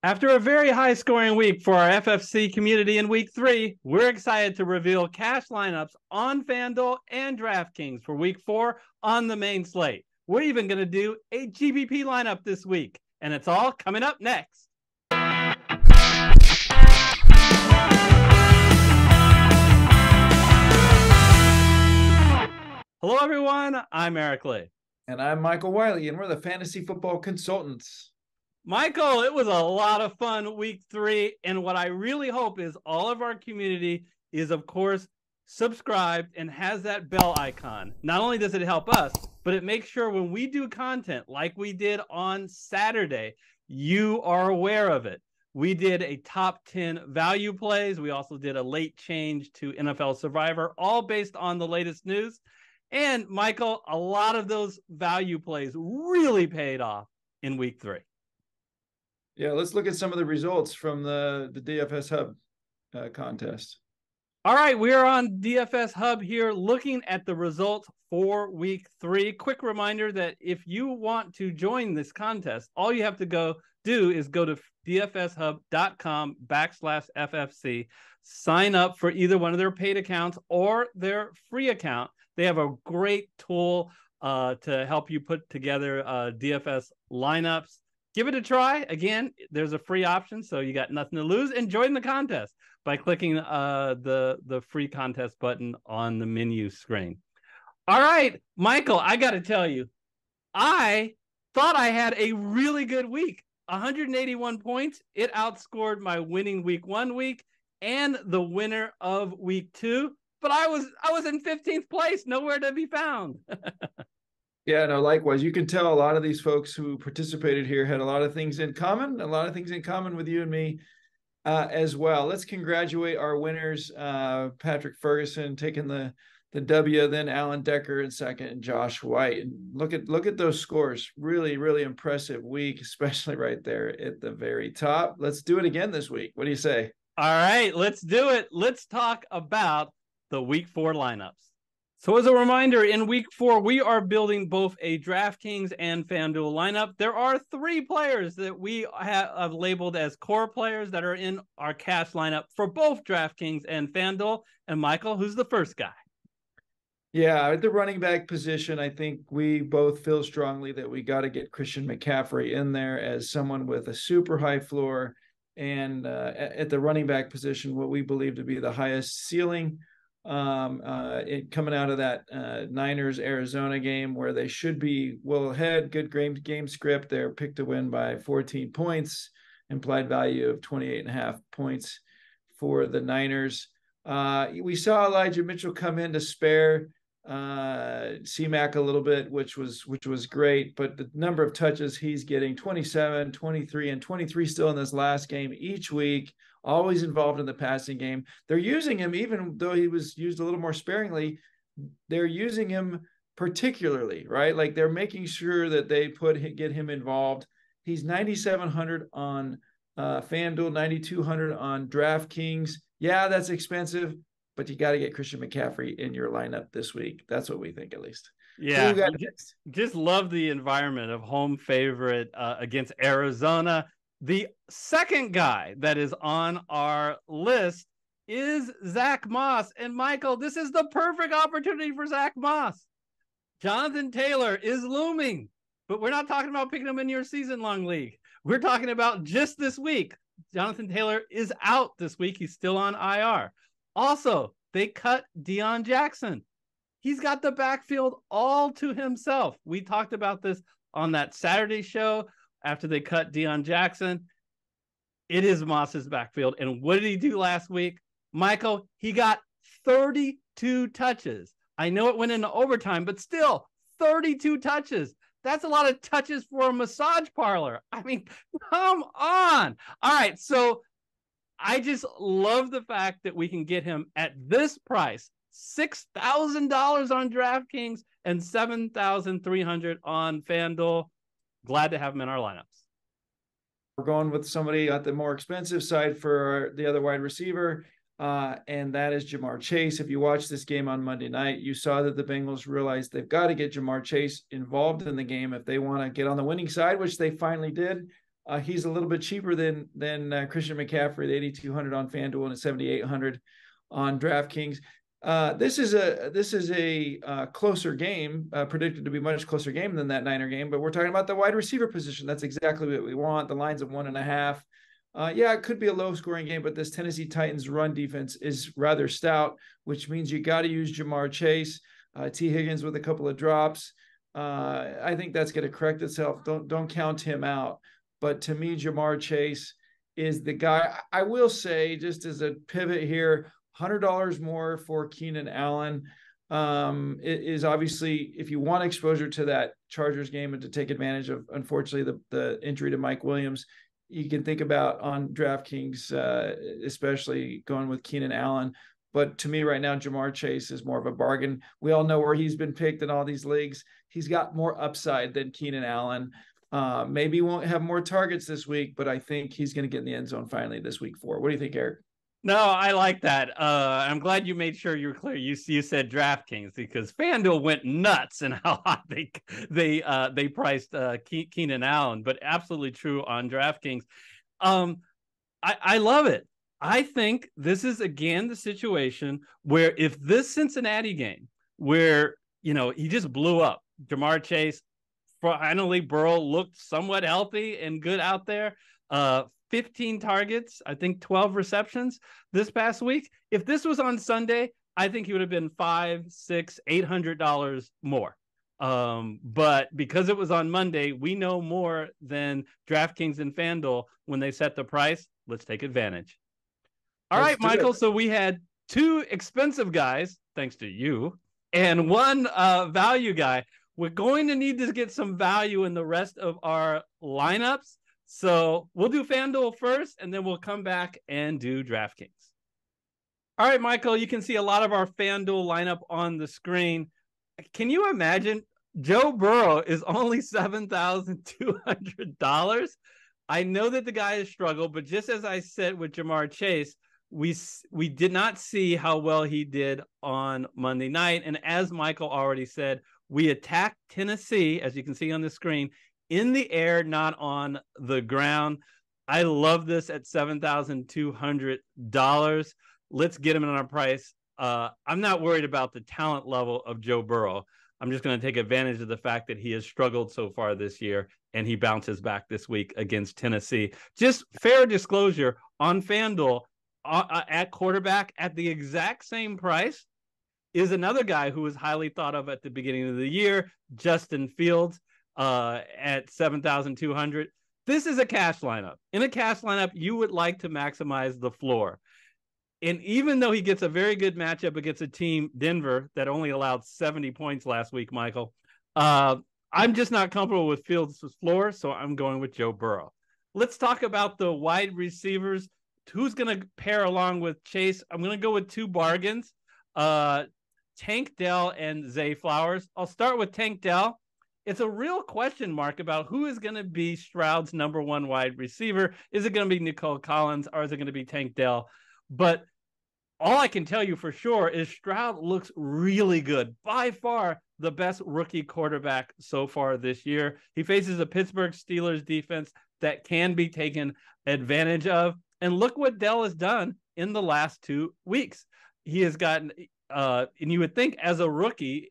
After a very high scoring week for our FFC community in week 3, we're excited to reveal cash lineups on FanDuel and DraftKings for week 4 on the main slate. We're even going to do a GBP lineup this week, and it's all coming up next. Hello, everyone. I'm Eric Lee. And I'm Michael Wiley, and we're the Fantasy Football Consultants. Michael, it was a lot of fun week 3, and what I really hope is all of our community is, of course, subscribed and has that bell icon. Not only does it help us, but it makes sure when we do content like we did on Saturday, you are aware of it. We did a top 10 value plays. We also did a late change to NFL Survivor, all based on the latest news. And Michael, a lot of those value plays really paid off in week 3. Yeah, let's look at some of the results from the DFS Hub contest. All right, we are on DFS Hub here looking at the results for week 3. Quick reminder that if you want to join this contest, all you have to do is go to dfshub.com/FFC, sign up for either one of their paid accounts or their free account. They have a great tool to help you put together DFS lineups. Give it a try. Again, there's a free option, so you got nothing to lose. And join the contest by clicking the free contest button on the menu screen. All right, Michael, I got to tell you, I thought I had a really good week. 181 points. It outscored my winning week 1 week and the winner of week 2. But I was in 15th place, nowhere to be found. Yeah, no, likewise. You can tell a lot of these folks who participated here had a lot of things in common, with you and me as well. Let's congratulate our winners. Patrick Ferguson taking the W, then Alan Decker in second, and Josh White. And look at those scores. Really, really impressive week, especially right there at the very top. Let's do it again this week. What do you say? All right, let's do it. Let's talk about the week 4 lineups. So as a reminder, in week 4, we are building both a DraftKings and FanDuel lineup. There are 3 players that we have labeled as core players that are in our cash lineup for both DraftKings and FanDuel. And Michael, who's the first guy? Yeah, at the running back position, I think we both feel strongly that we got to get Christian McCaffrey in there as someone with a super high floor. And at the running back position, what we believe to be the highest ceiling coming out of that Niners Arizona game, where they should be well ahead. Good game script. They're picked to win by 14 points, implied value of 28.5 points for the Niners. We saw Elijah Mitchell come in to spare C-Mac a little bit, which was great, but the number of touches he's getting, 27, 23, and 23 still in this last game each week, always involved in the passing game. They're using him, even though he was used a little more sparingly, they're using him particularly, right? Like they're making sure that they get him involved. He's 9,700 on FanDuel, 9,200 on DraftKings. Yeah, that's expensive, but you got to get Christian McCaffrey in your lineup this week. That's what we think, at least. Yeah, just love the environment of home favorite against Arizona. The second guy that is on our list is Zach Moss. And Michael, this is the perfect opportunity for Zach Moss. Jonathan Taylor is looming, but we're not talking about picking him in your season-long league. We're talking about just this week. Jonathan Taylor is out this week. He's still on IR. Also, they cut Deion Jackson. He's got the backfield all to himself. We talked about this on that Saturday show after they cut Deion Jackson. It is Moss's backfield. And what did he do last week? Michael, he got 32 touches. I know it went into overtime, but still 32 touches. That's a lot of touches for a massage parlor. I mean, come on. All right, so I just love the fact that we can get him at this price, $6,000 on DraftKings and $7,300 on FanDuel. Glad to have him in our lineups. We're going with somebody at the more expensive side for the other wide receiver, and that is Jamar Chase. If you watched this game on Monday night, you saw that the Bengals realized they've got to get Jamar Chase involved in the game if they want to get on the winning side, which they finally did. He's a little bit cheaper than Christian McCaffrey at 8,200 on FanDuel and at 7,800 on DraftKings. This is a closer game, predicted to be much closer game than that Niner game, but we're talking about the wide receiver position. That's exactly what we want. The line's of 1.5. Yeah, it could be a low scoring game, but this Tennessee Titans run defense is rather stout, which means you got to use Jamar Chase, T. Higgins with a couple of drops. I think that's going to correct itself. Don't count him out. But to me, Jamar Chase is the guy. I will say, just as a pivot here, $100 more for Keenan Allen. It is obviously, if you want exposure to that Chargers game and to take advantage of, unfortunately, the injury to Mike Williams, you can think about on DraftKings, especially going with Keenan Allen. But to me right now, Jamar Chase is more of a bargain. We all know where he's been picked in all these leagues. He's got more upside than Keenan Allen. Maybe he won't have more targets this week, but I think he's going to get in the end zone finally this week 4. What do you think, Eric? No, I like that. I'm glad you made sure you were clear. You said DraftKings because FanDuel went nuts in how hot they priced Keenan Allen, but absolutely true on DraftKings. I love it. I think this is again the situation where if this Cincinnati game where he just blew up, Jamar Chase, finally Burrow looked somewhat healthy and good out there. 15 targets, I think 12 receptions this past week. If this was on Sunday, I think he would have been $500, $600, $800 more. But because it was on Monday, we know more than DraftKings and FanDuel when they set the price. Let's take advantage. All right, Michael. So we had 2 expensive guys, thanks to you, and 1 value guy. We're going to need to get some value in the rest of our lineups. So we'll do FanDuel first, and then we'll come back and do DraftKings. All right, Michael, you can see a lot of our FanDuel lineup on the screen. Can you imagine? Joe Burrow is only $7,200. I know that the guy has struggled, but just as I said with Jamar Chase, we did not see how well he did on Monday night. And as Michael already said, we attacked Tennessee, as you can see on the screen, in the air, not on the ground. I love this at $7,200. Let's get him in our price. I'm not worried about the talent level of Joe Burrow. I'm just going to take advantage of the fact that he has struggled so far this year, and he bounces back this week against Tennessee. Just fair disclosure, on FanDuel, at quarterback at the exact same price is another guy who was highly thought of at the beginning of the year, Justin Fields, at 7,200. This is a cash lineup. In a cash lineup, you would like to maximize the floor. And even though he gets a very good matchup against a team, Denver, that only allowed 70 points last week, Michael, I'm just not comfortable with Fields' floor, so I'm going with Joe Burrow. Let's talk about the wide receivers. Who's going to pair along with Chase? I'm going to go with 2 bargains, Tank Dell and Zay Flowers. I'll start with Tank Dell. It's a real question mark about who is going to be Stroud's number 1 wide receiver. Is it going to be Nicole Collins or is it going to be Tank Dell? But all I can tell you for sure is Stroud looks really good. By far the best rookie quarterback so far this year. He faces a Pittsburgh Steelers defense that can be taken advantage of. And look what Dell has done in the last 2 weeks. He has gotten, and you would think as a rookie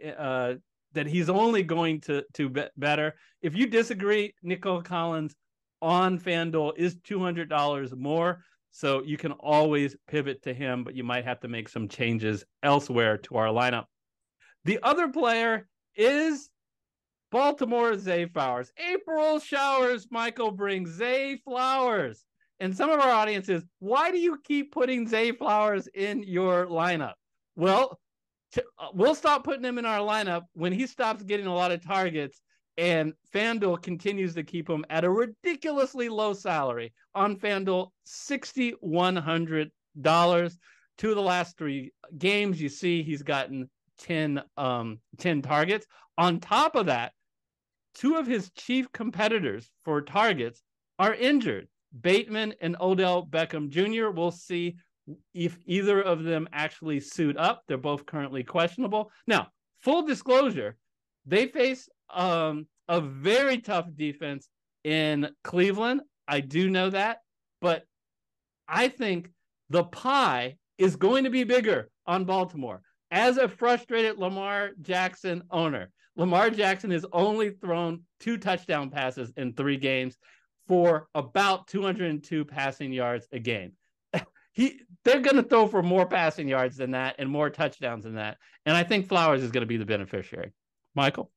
that he's only going to better. If you disagree, Nicole Collins on FanDuel is $200 more. So you can always pivot to him, but you might have to make some changes elsewhere to our lineup. The other player is Baltimore Zay Flowers. April showers, Michael brings Zay Flowers. And some of our audience is, why do you keep putting Zay Flowers in your lineup? Well, we'll stop putting him in our lineup when he stops getting a lot of targets and FanDuel continues to keep him at a ridiculously low salary. On FanDuel, $6,100. 2 of the last 3 games, you see he's gotten 10 targets. On top of that, 2 of his chief competitors for targets are injured. Bateman and Odell Beckham Jr. We'll see if either of them actually suit up. They're both currently questionable. Now, full disclosure, they face a very tough defense in Cleveland. I do know that, but I think the pie is going to be bigger on Baltimore. As a frustrated Lamar Jackson owner, Lamar Jackson has only thrown 2 touchdown passes in 3 games for about 202 passing yards a game. They're going to throw for more passing yards than that and more touchdowns than that. And I think Flowers is going to be the beneficiary. Michael?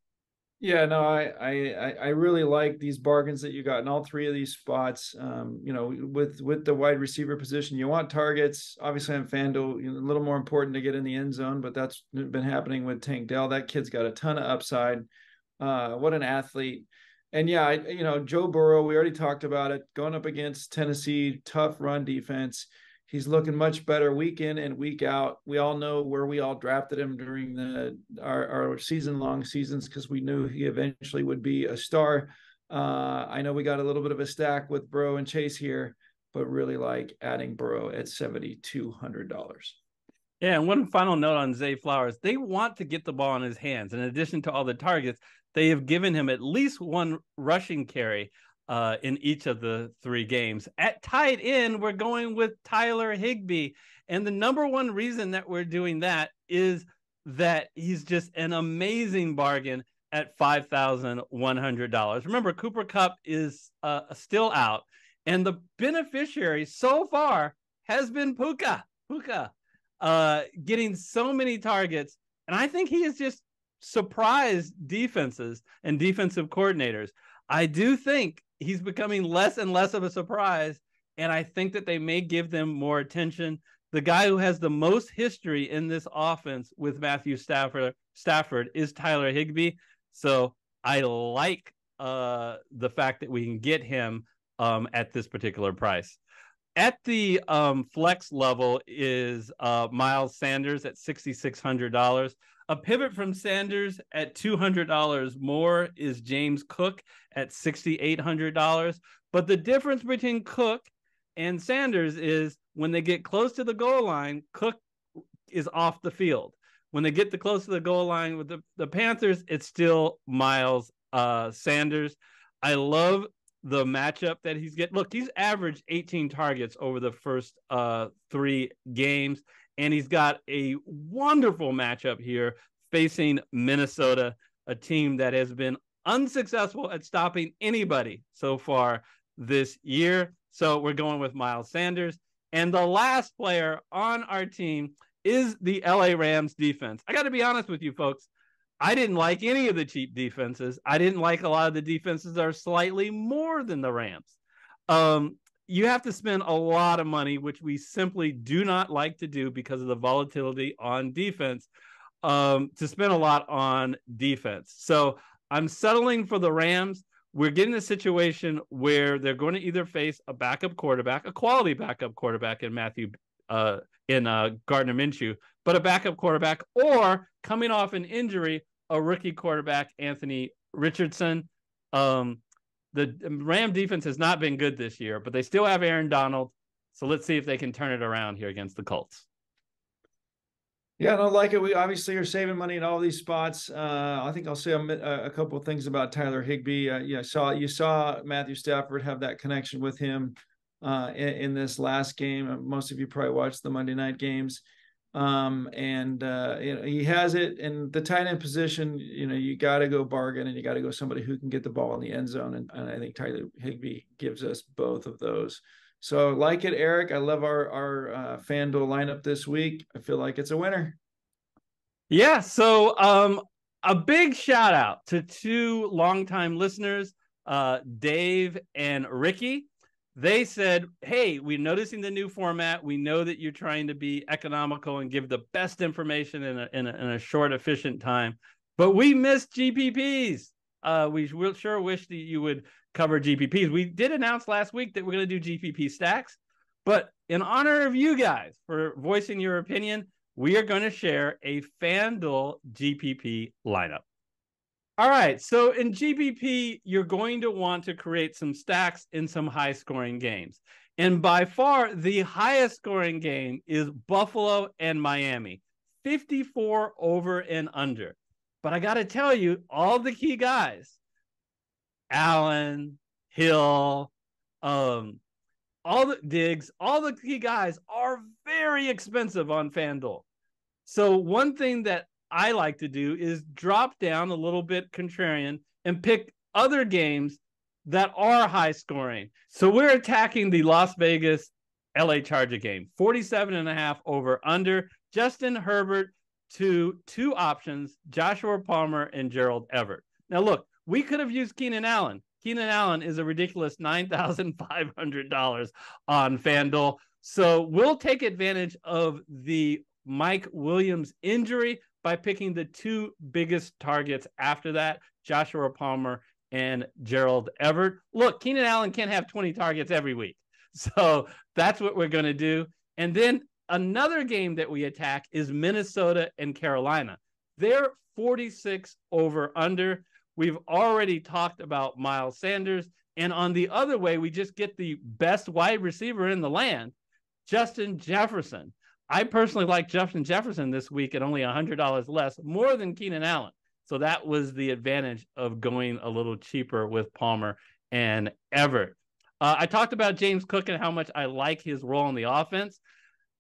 Yeah, no, I really like these bargains that you got in all 3 of these spots. With the wide receiver position, you want targets. Obviously, on FanDuel, a little more important to get in the end zone, but that's been happening with Tank Dell. That kid's got a ton of upside. What an athlete! And yeah, Joe Burrow. We already talked about it. Going up against Tennessee, tough run defense. He's looking much better week in and week out. We all know where we all drafted him during our season-long seasons because we knew he eventually would be a star. I know we got a little bit of a stack with Burrow and Chase here, but really like adding Burrow at $7,200. Yeah, and one final note on Zay Flowers. They want to get the ball in his hands. In addition to all the targets, they have given him at least 1 rushing carry in each of the 3 games. At tight end, we're going with Tyler Higbee. And the number one reason that we're doing that is that he's just an amazing bargain at $5,100. Remember, Cooper Kupp is still out. And the beneficiary so far has been Puka, getting so many targets. And I think he has just surprised defenses and defensive coordinators. I do think he's becoming less and less of a surprise, and I think that they may give them more attention. The guy who has the most history in this offense with Matthew Stafford is Tyler Higbee. So I like the fact that we can get him at this particular price. At the flex level is Miles Sanders at $6,600. A pivot from Sanders at $200 more is James Cook at $6,800. But the difference between Cook and Sanders is when they get close to the goal line, Cook is off the field. When they get close to the goal line with the Panthers, it's still Miles Sanders. I love the matchup that he's getting. Look, he's averaged 18 targets over the first 3 games. And he's got a wonderful matchup here facing Minnesota, a team that has been unsuccessful at stopping anybody so far this year. So we're going with Miles Sanders. And the last player on our team is the LA Rams defense. I got to be honest with you, folks. I didn't like any of the cheap defenses. I didn't like a lot of the defenses that are slightly more than the Rams. You have to spend a lot of money, which we simply do not like to do because of the volatility on defense, to spend a lot on defense. So I'm settling for the Rams. We're getting a situation where they're going to either face a backup quarterback, a quality backup quarterback in Gardner Minshew, but a backup quarterback, or coming off an injury, a rookie quarterback, Anthony Richardson. The Ram defense has not been good this year, but they still have Aaron Donald. So let's see if they can turn it around here against the Colts. Yeah, I don't like it. We obviously are saving money in all these spots. I think I'll say a couple of things about Tyler Higbee. You saw Matthew Stafford have that connection with him in this last game. Most of you probably watched the Monday night games. He has it in the tight end position. You got to go bargain, and you got to go somebody who can get the ball in the end zone. And I think Tyler Higbee gives us both of those. So like it, Eric. I love our FanDuel lineup this week. I feel like it's a winner. Yeah. So a big shout out to 2 longtime listeners, Dave and Ricky. They said, hey, we're noticing the new format. We know that you're trying to be economical and give the best information in a short, efficient time, but we missed GPPs. We sure wish that you would cover GPPs. We did announce last week that we're going to do GPP stacks, but in honor of you guys for voicing your opinion, we are going to share a FanDuel GPP lineup. All right, so in GPP, you're going to want to create some stacks in some high-scoring games. And by far, the highest-scoring game is Buffalo and Miami, 54 over and under. But I got to tell you, all the key guys, Allen, Hill, Um, all the Diggs, all the key guys are very expensive on FanDuel. So one thing that I like to do is drop down a little bit contrarian and pick other games that are high scoring. So we're attacking the Las Vegas LA Charger game, 47.5 over under. Justin Herbert to two options, Joshua Palmer and Gerald Everett. Now, look, we could have used Keenan Allen. Keenan Allen is a ridiculous $9,500 on FanDuel. So we'll take advantage of the Mike Williams injury by picking the two biggest targets after that, Joshua Palmer and Gerald Everett. Look, Keenan Allen can't have 20 targets every week. So that's what we're going to do. And then another game that we attack is Minnesota and Carolina. They're 46 over under. We've already talked about Miles Sanders. And on the other way, we just get the best wide receiver in the land, Justin Jefferson. I personally like Justin Jefferson this week at only $100 less, more than Keenan Allen. So that was the advantage of going a little cheaper with Palmer and Everett. I talked about James Cook and how much I like his role in the offense.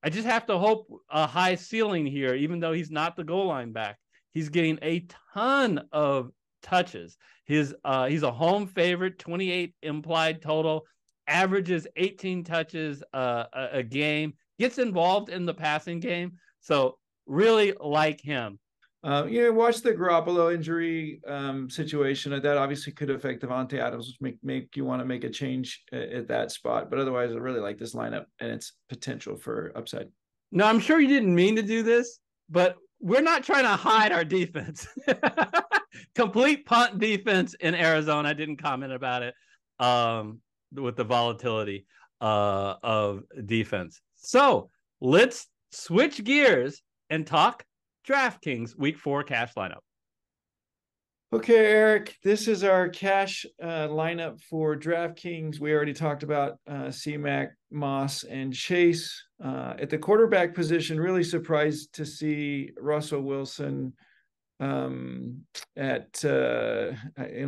I just have to hope a high ceiling here, even though he's not the goal line back. He's getting a ton of touches. He's a home favorite, 28 implied total, averages 18 touches a game, gets involved in the passing game. So really like him. Watch the Garoppolo injury situation. That obviously could affect Devontae Adams, which make you want to make a change at that spot. But otherwise, I really like this lineup and its potential for upside. No, I'm sure you didn't mean to do this, but we're not trying to hide our defense. Complete punt defense in Arizona. I didn't comment about it with the volatility of defense. So let's switch gears and talk DraftKings Week 4 cash lineup. Okay, Eric, this is our cash lineup for DraftKings. We already talked about C-Mac, Moss, and Chase. At the quarterback position, really surprised to see Russell Wilson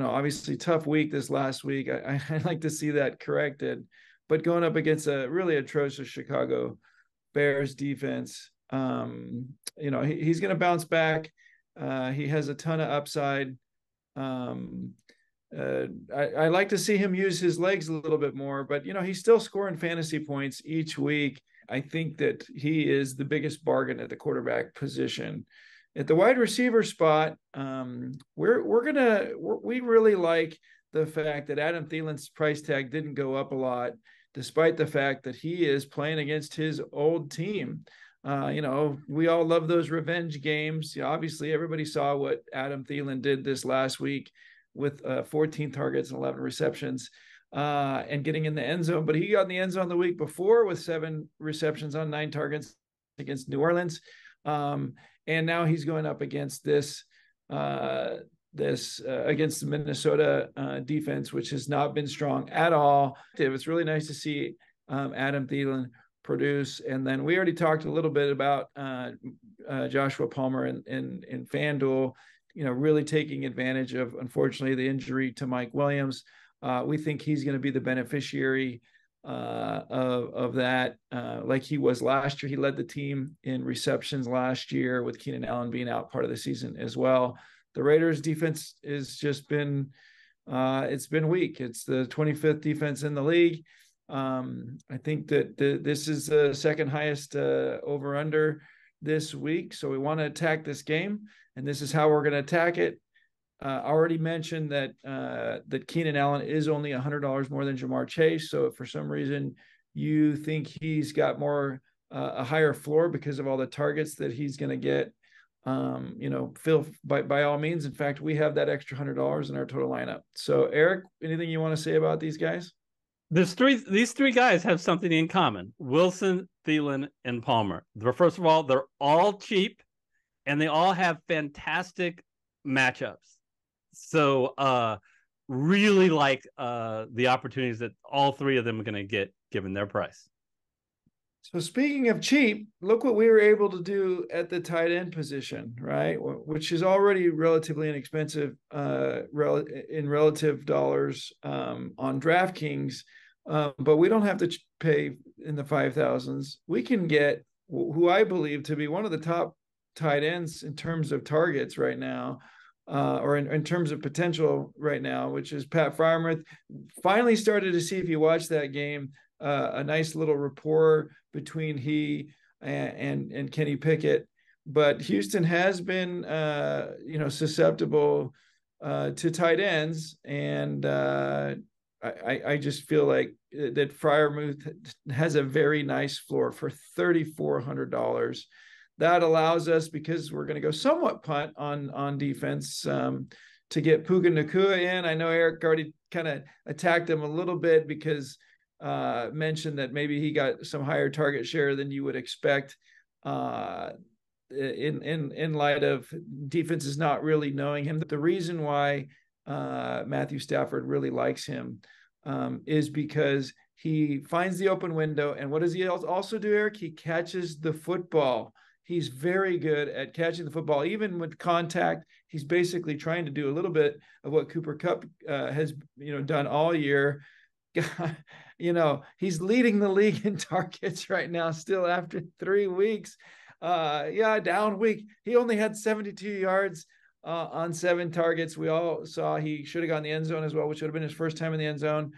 obviously tough week this last week. I'd like to see that corrected, but going up against a really atrocious Chicago Bears defense, he's going to bounce back. He has a ton of upside. I like to see him use his legs a little bit more, but he's still scoring fantasy points each week. I think that he is the biggest bargain at the quarterback position. At the wide receiver spot, we really like the fact that Adam Thielen's price tag didn't go up a lot, despite the fact that he is playing against his old team. We all love those revenge games. Obviously, everybody saw what Adam Thielen did this last week with 14 targets and 11 receptions and getting in the end zone. But he got in the end zone the week before with 7 receptions on 9 targets against New Orleans. And now he's going up against against the Minnesota defense, which has not been strong at all. It's really nice to see Adam Thielen produce. And then we already talked a little bit about Joshua Palmer in FanDuel, really taking advantage of, unfortunately, the injury to Mike Williams. We think he's going to be the beneficiary of that, like he was last year. He led the team in receptions last year, with Keenan Allen being out part of the season as well. The Raiders defense has just been it's been weak. It's the 25th defense in the league. I think that this is the second highest over under this week. So we want to attack this game, and this is how we're going to attack it. I already mentioned that Keenan Allen is only $100 more than Jamar Chase. So if for some reason you think he's got a higher floor because of all the targets that he's going to get, Phil, by all means. In fact, we have that extra $100 in our total lineup. So Eric, anything you want to say about these guys? These three guys have something in common: Wilson, Thielen, and Palmer. First of all, they're all cheap, and they all have fantastic matchups. So really like the opportunities that all three of them are going to get given their price. So speaking of cheap, look what we were able to do at the tight end position, right? Which is already relatively inexpensive in relative dollars on DraftKings. but we don't have to pay in the 5,000s. We can get who I believe to be one of the top tight ends in terms of targets right now, or in terms of potential right now, which is Pat Freiermuth. Finally started to see, if you watch that game, a nice little rapport between he and Kenny Pickett. But Houston has been, susceptible to tight ends, and I just feel like that Freiermuth has a very nice floor for $3,400. That allows us, because we're going to go somewhat punt on defense, to get Puka Nacua in. I know Eric already kind of attacked him a little bit because mentioned that maybe he got some higher target share than you would expect. In light of defenses not really knowing him. The reason why Matthew Stafford really likes him is because he finds the open window. And what does he also do, Eric? He catches the football. He's very good at catching the football, even with contact. He's basically trying to do a little bit of what Cooper Kupp has done all year. He's leading the league in targets right now, still after 3 weeks. Down week. He only had 72 yards on 7 targets. We all saw he should have gone in the end zone as well, which would have been his first time in the end zone.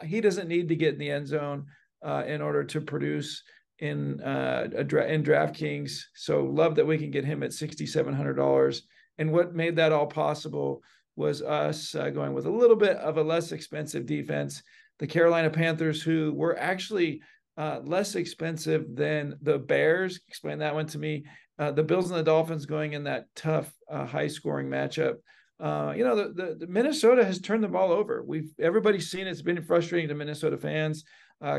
He doesn't need to get in the end zone in order to produce in DraftKings. So love that we can get him at $6,700. And what made that all possible was us going with a little bit of a less expensive defense. The Carolina Panthers, who were actually less expensive than the Bears. Explain that one to me. The Bills and the Dolphins going in that tough, high-scoring matchup. The Minnesota has turned the ball over. Everybody's seen it. It's been frustrating to Minnesota fans.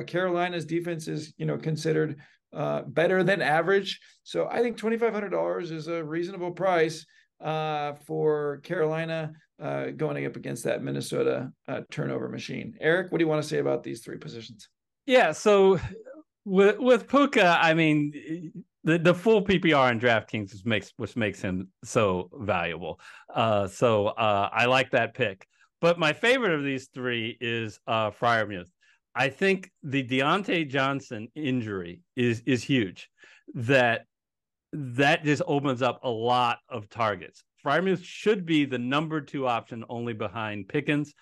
Carolina's defense is, considered better than average. So I think $2,500 is a reasonable price for Carolina going up against that Minnesota turnover machine. Eric, what do you want to say about these 3 positions? Yeah, so with Puka, I mean, the full PPR in DraftKings which makes him so valuable. I like that pick. But my favorite of these 3 is Freiermuth. I think the Deontay Johnson injury is huge. That just opens up a lot of targets. Freiermuth should be the number 2 option, only behind Pickens.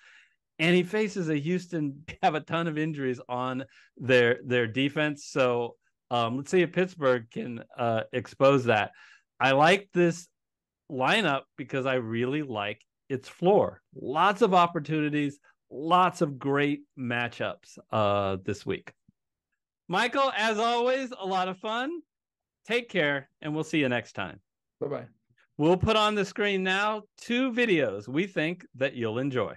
And he faces a Houston have a ton of injuries on their defense. So let's see if Pittsburgh can expose that. I like this lineup because I really like its floor. Lots of opportunities, lots of great matchups this week. Michael, as always, a lot of fun. Take care, and we'll see you next time. Bye-bye. We'll put on the screen now 2 videos we think that you'll enjoy.